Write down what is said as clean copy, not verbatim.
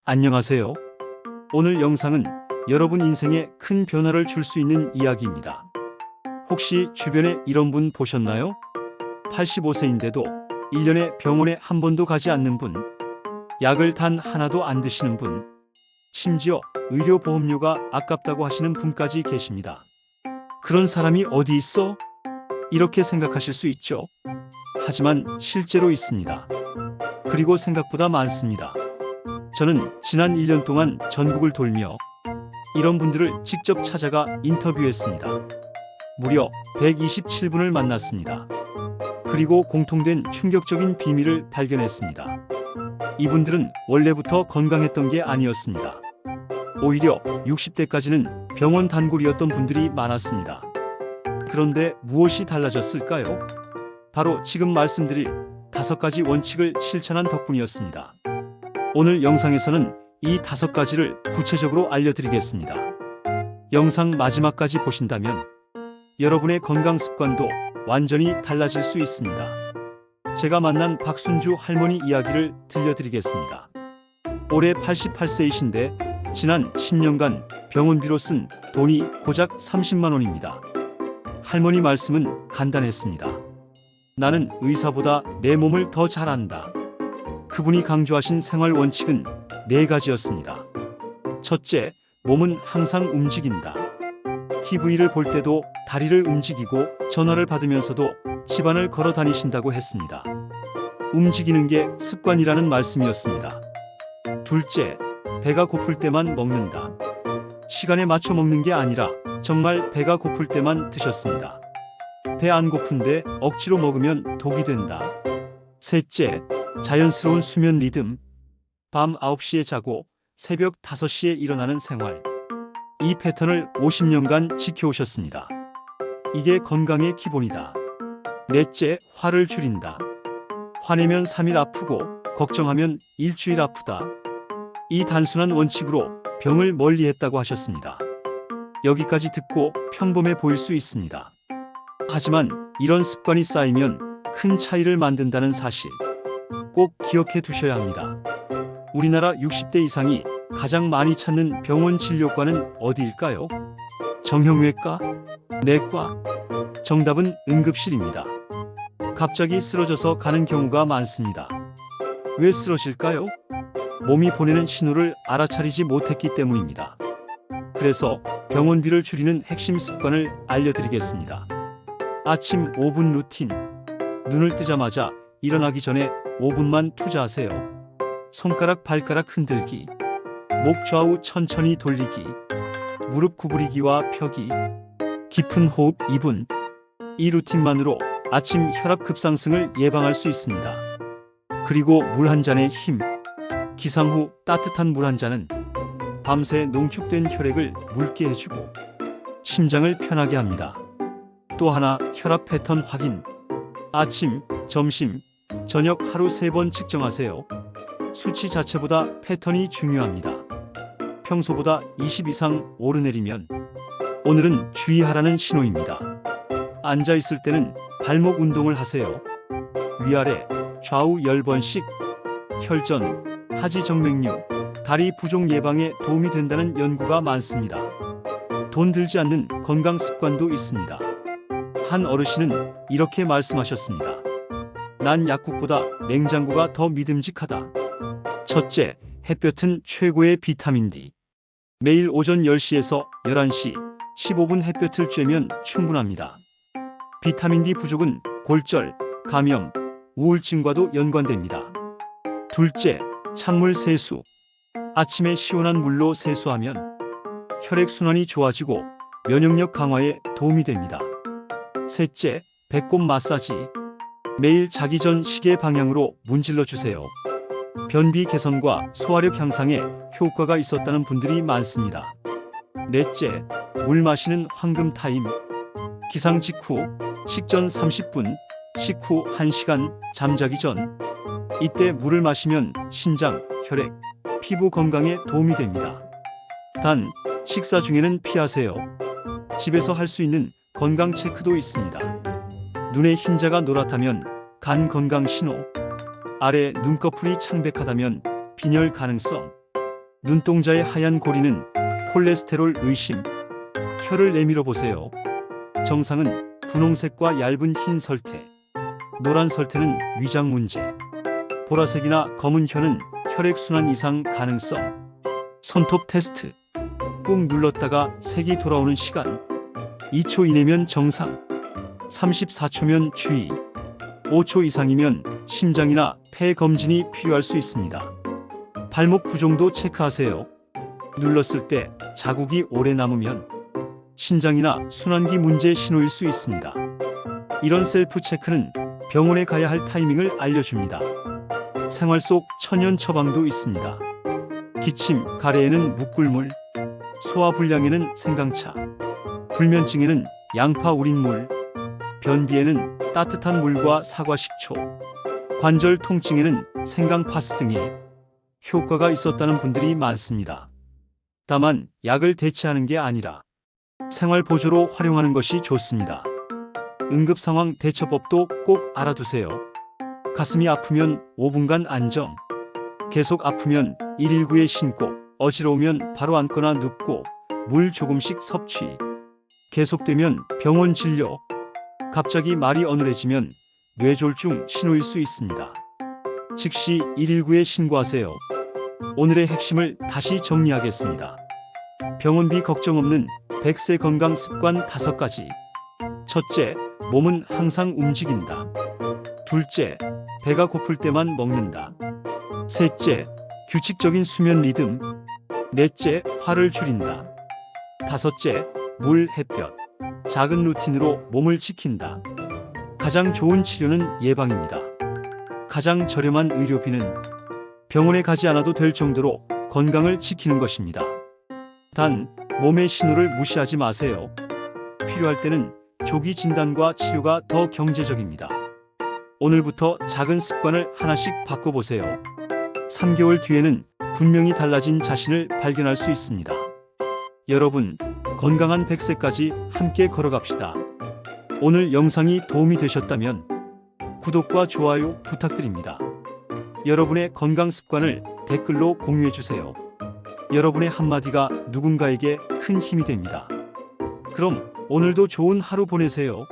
안녕하세요. 오늘 영상은 여러분 인생에 큰 변화를 줄 수 있는 이야기입니다. 혹시 주변에 이런 분 보셨나요? 85세인데도 1년에 병원에 한 번도 가지 않는 분, 약을 단 하나도 안 드시는 분, 심지어 의료보험료가 아깝다고 하시는 분까지 계십니다. 그런 사람이 어디 있어? 이렇게 생각하실 수 있죠. 하지만 실제로 있습니다. 그리고 생각보다 많습니다. 저는 지난 1년 동안 전국을 돌며 이런 분들을 직접 찾아가 인터뷰했습니다. 무려 127분을 만났습니다. 그리고 공통된 충격적인 비밀을 발견했습니다. 이분들은 원래부터 건강했던 게 아니었습니다. 오히려 60대까지는 병원 단골이었던 분들이 많았습니다. 그런데 무엇이 달라졌을까요? 바로 지금 말씀드릴 5가지 원칙을 실천한 덕분이었습니다. 오늘 영상에서는 이 5가지를 구체적으로 알려드리겠습니다. 영상 마지막까지 보신다면 여러분의 건강 습관도 완전히 달라질 수 있습니다. 제가 만난 박순주 할머니 이야기를 들려드리겠습니다. 올해 88세이신데 지난 10년간 병원비로 쓴 돈이 고작 30만 원입니다. 할머니 말씀은 간단했습니다. 나는 의사보다 내 몸을 더 잘 안다. 그분이 강조하신 생활 원칙은 4가지였습니다. 첫째, 몸은 항상 움직인다. TV를 볼 때도 다리를 움직이고 전화를 받으면서도 집안을 걸어 다니신다고 했습니다. 움직이는 게 습관이라는 말씀이었습니다. 둘째, 배가 고플 때만 먹는다. 시간에 맞춰 먹는 게 아니라 정말 배가 고플 때만 드셨습니다. 배 안 고픈데 억지로 먹으면 독이 된다. 셋째, 자연스러운 수면 리듬. 밤 9시에 자고 새벽 5시에 일어나는 생활. 이 패턴을 50년간 지켜오셨습니다. 이게 건강의 기본이다. 넷째, 화를 줄인다. 화내면 3일 아프고 걱정하면 일주일 아프다. 이 단순한 원칙으로 병을 멀리했다고 하셨습니다. 여기까지 듣고 평범해 보일 수 있습니다. 하지만 이런 습관이 쌓이면 큰 차이를 만든다는 사실 꼭 기억해 두셔야 합니다. 우리나라 60대 이상이 가장 많이 찾는 병원 진료과는 어디일까요? 정형외과? 내과? 정답은 응급실입니다. 갑자기 쓰러져서 가는 경우가 많습니다. 왜 쓰러질까요? 몸이 보내는 신호를 알아차리지 못했기 때문입니다. 그래서 병원비를 줄이는 핵심 습관을 알려드리겠습니다. 아침 5분 루틴. 눈을 뜨자마자 일어나기 전에 5분만 투자하세요. 손가락 발가락 흔들기, 목 좌우 천천히 돌리기, 무릎 구부리기와 펴기, 깊은 호흡 2분. 이 루틴만으로 아침 혈압 급상승을 예방할 수 있습니다. 그리고 물 한 잔의 힘. 기상 후 따뜻한 물 한 잔은 밤새 농축된 혈액을 묽게 해주고 심장을 편하게 합니다. 또 하나, 혈압 패턴 확인. 아침, 점심, 저녁 하루 3번 측정하세요. 수치 자체보다 패턴이 중요합니다. 평소보다 20 이상 오르내리면 오늘은 주의하라는 신호입니다. 앉아있을 때는 발목 운동을 하세요. 위아래, 좌우 10번씩. 혈전, 하지정맥류, 다리 부종 예방에 도움이 된다는 연구가 많습니다. 돈 들지 않는 건강 습관도 있습니다. 한 어르신은 이렇게 말씀하셨습니다. 난 약국보다 냉장고가 더 믿음직하다. 첫째, 햇볕은 최고의 비타민 D. 매일 오전 10시에서 11시 15분 햇볕을 쬐면 충분합니다. 비타민 D 부족은 골절, 감염, 우울증과도 연관됩니다. 둘째, 찬물 세수. 아침에 시원한 물로 세수하면 혈액순환이 좋아지고 면역력 강화에 도움이 됩니다. 셋째, 배꼽 마사지. 매일 자기 전 시계 방향으로 문질러 주세요. 변비 개선과 소화력 향상에 효과가 있었다는 분들이 많습니다. 넷째, 물 마시는 황금 타임. 기상 직후, 식전 30분, 식후 1시간, 잠자기 전. 이때 물을 마시면 신장, 혈액, 피부 건강에 도움이 됩니다. 단, 식사 중에는 피하세요. 집에서 할 수 있는 건강 체크도 있습니다. 눈의 흰자가 노랗다면 간 건강 신호. 아래 눈꺼풀이 창백하다면 빈혈 가능성. 눈동자의 하얀 고리는 콜레스테롤 의심. 혀를 내밀어 보세요. 정상은 분홍색과 얇은 흰 설태. 노란 설태는 위장 문제. 보라색이나 검은 혀는 혈액순환 이상 가능성. 손톱 테스트. 꾹 눌렀다가 색이 돌아오는 시간. 2초 이내면 정상. 34초면 주의. 5초 이상이면 심장이나 폐 검진이 필요할 수 있습니다. 발목 부종도 체크하세요. 눌렀을 때 자국이 오래 남으면 신장이나 순환기 문제 신호일 수 있습니다. 이런 셀프 체크는 병원에 가야 할 타이밍을 알려줍니다. 생활 속 천연 처방도 있습니다. 기침, 가래에는 묵꿀물, 소화불량에는 생강차, 불면증에는 양파 우린물, 변비에는 따뜻한 물과 사과 식초, 관절 통증에는 생강 파스 등이 효과가 있었다는 분들이 많습니다. 다만 약을 대체하는 게 아니라 생활 보조로 활용하는 것이 좋습니다. 응급 상황 대처법도 꼭 알아두세요. 가슴이 아프면 5분간 안정. 계속 아프면 119에 신고. 어지러우면 바로 앉거나 눕고 물 조금씩 섭취. 계속되면 병원 진료. 갑자기 말이 어눌해지면 뇌졸중 신호일 수 있습니다. 즉시 119에 신고하세요. 오늘의 핵심을 다시 정리하겠습니다. 병원비 걱정 없는 100세 건강 습관 5가지. 첫째, 몸은 항상 움직인다. 둘째, 배가 고플 때만 먹는다. 셋째, 규칙적인 수면 리듬. 넷째, 화를 줄인다. 다섯째, 물, 햇볕. 작은 루틴으로 몸을 지킨다. 가장 좋은 치료는 예방입니다. 가장 저렴한 의료비는 병원에 가지 않아도 될 정도로 건강을 지키는 것입니다. 단, 몸의 신호를 무시하지 마세요. 필요할 때는 조기 진단과 치료가 더 경제적입니다. 오늘부터 작은 습관을 하나씩 바꿔보세요. 3개월 뒤에는 분명히 달라진 자신을 발견할 수 있습니다. 여러분, 건강한 100세까지 함께 걸어갑시다. 오늘 영상이 도움이 되셨다면 구독과 좋아요 부탁드립니다. 여러분의 건강 습관을 댓글로 공유해주세요. 여러분의 한마디가 누군가에게 큰 힘이 됩니다. 그럼 오늘도 좋은 하루 보내세요.